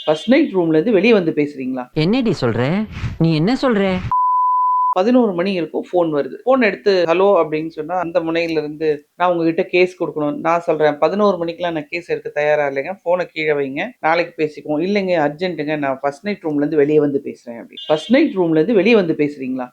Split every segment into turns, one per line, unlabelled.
First night ரூம்ல இருந்து வெளிய வந்து பேசுறீங்களா?
என்னடி சொல்ற? நீ என்ன சொல்ற?
11 மணி இருக்கும் ஃபோன் வருது. ஃபோன் எடுத்து ஹலோ அப்படின்னு சொன்னா, அந்த முனையில இருந்து நான் உங்ககிட்ட கேஸ் குடுக்கணும். நான் சொல்றேன் 11 மணிக்கெல்லாம் நான் கேஸ் எடுக்க தயாரா இல்லைங்க. ஃபோன கீழ வைங்க. நாளைக்கு பேசிக்குவோம். இல்லைங்க அர்ஜென்ட்டுங்க. நான் ஃபர்ஸ்ட் நைட் ரூம்ல இருந்து வெளிய வந்து பேசுறேன் அப்படின்னு. ஃபர்ஸ்ட் நைட் ரூம்ல இருந்து வெளிய வந்து பேசுறீங்களா?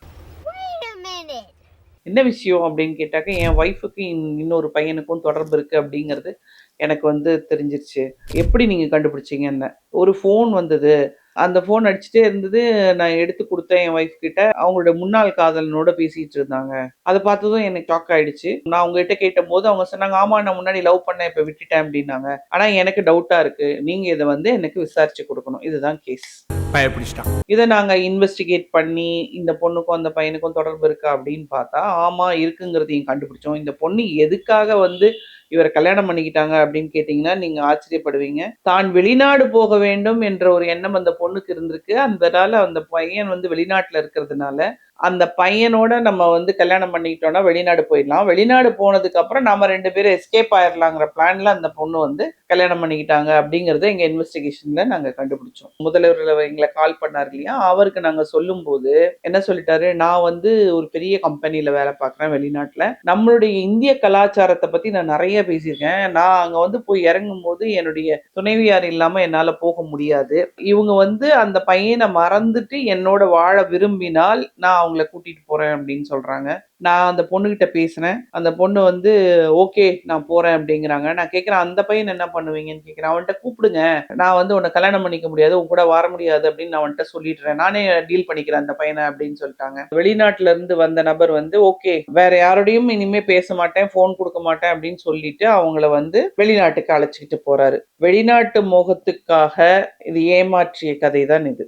என்ன விஷயம் அப்படின்னு கேட்டாக்க, என் ஒய்ஃப்க்கு இன்னொரு பையனுக்கும் தொடர்பு இருக்கு அப்படிங்கிறது எனக்கு வந்து தெரிஞ்சிருச்சு. எப்படி நீங்க கண்டுபிடிச்சீங்கன்னேன். ஒரு ஃபோன் வந்தது. அந்த ஃபோன் அடிச்சுட்டே இருந்தது. நான் எடுத்து குடுத்தேன் என் ஒய்ஃப் கிட்ட. அவங்களோட முன்னாள் காதலனோட பேசிட்டு இருந்தாங்க. அத பார்த்ததும் எனக்கு ஷாக் ஆயிடுச்சு. நான் அவங்ககிட்ட கேட்டபோது அவங்க சொன்னாங்க, "ஆமா நான் முன்னாடி லவ் பண்ணேன். இப்ப விட்டுட்டேன்" அப்படின்னாங்க. ஆனா எனக்கு டவுட்டா இருக்கு. நீங்க இத வந்து எனக்கு விசாரிச்சு குடுக்கணும். இதுதான் கேஸ்.
பயப்பிடிச்சிட்டான்.
இத நாங்க இன்வெஸ்டிகேட் பண்ணி, இந்த பொண்ணுக்கும் அந்த பையனுக்கும் தொடர்பு இருக்கா அப்படின்னு பார்த்தா, ஆமா இருக்குங்கிறதையும் கண்டுபிடிச்சோம். இந்த பொண்ணு எதுக்காக வந்து இவர கல்யாணம் பண்ணிக்கிட்டாங்க அப்படின்னு கேட்டீங்கன்னா, நீங்க ஆச்சரியப்படுவீங்க. தான் வெளிநாடு போக வேண்டும் என்ற ஒரு எண்ணம் அந்த பொண்ணுக்கு இருந்திருக்கு. அதனால அந்த பையன் வந்து வெளிநாட்ல இருக்கிறதுனால, அந்த பையனோட நம்ம வந்து கல்யாணம் பண்ணிக்கிட்டோம்னா வெளிநாடு போயிடலாம். வெளிநாடு போனதுக்கு அப்புறம் நாம 2 பேரும் எஸ்கேப் ஆயிரலாங்கிற பிளான்ல அந்த பொண்ணு வந்து கல்யாணம் பண்ணிக்கிட்டாங்க அப்படிங்கிறத எங்க இன்வெஸ்டிகேஷன்ல நாங்க கண்டுபிடிச்சோம். முதல்வர் எங்கள கால் பண்ணாரு இல்லையா? அவருக்கு நாங்க சொல்லும்போது என்ன சொல்லிட்டாரு, "நான் வந்து ஒரு பெரிய கம்பெனில வேலை பார்க்குறேன் வெளிநாட்ல. நம்மளுடைய இந்திய கலாச்சாரத்த பத்தி நான் நெறைய பேசியிருக்கேன். நான் அங்க வந்து போய் இறங்கும்போது என்னுடைய துணைவியார் இல்லாம என்னால போக முடியாது. இவங்க வந்து அந்த பையன மறந்துட்டு என்னோட வாழ விரும்பினால், நான் அவங்கள கூட்டிட்டு போறேன்" அப்படின்னு சொல்றாங்க. நான் அந்த பொண்ணுகிட்ட பேசினேன். அந்த பொண்ணு வந்து ஓகே நான் போறேன் அப்படிங்கிறாங்க. நான் கேட்கிறேன் அந்த பையன என்ன பண்ணுவீங்கன்னு கேட்கிறேன். அவன்ட்ட கூப்பிடுங்க. நான் வந்து உன்ன கல்யாணம் பண்ணிக்க முடியாது. உன் கூட வர முடியாது அப்படின்னு நான் அவன்ட்ட சொல்லிடுறேன். நானே டீல் பண்ணிக்கிறேன் அந்த பையன அப்படின்னு சொல்லிட்டாங்க. வெளிநாட்டுல இருந்து வந்த நபர் வந்து ஓகே வேற யாரோடையும் இனிமே பேச மாட்டேன், ஃபோன் குடுக்க மாட்டேன் அப்படின்னு சொல்லிட்டு அவங்கள வந்து வெளிநாட்டுக்கு அழைச்சுக்கிட்டு போறாரு. வெளிநாட்டு மோகத்துக்காக இது ஏமாற்றிய கதை தான் இது.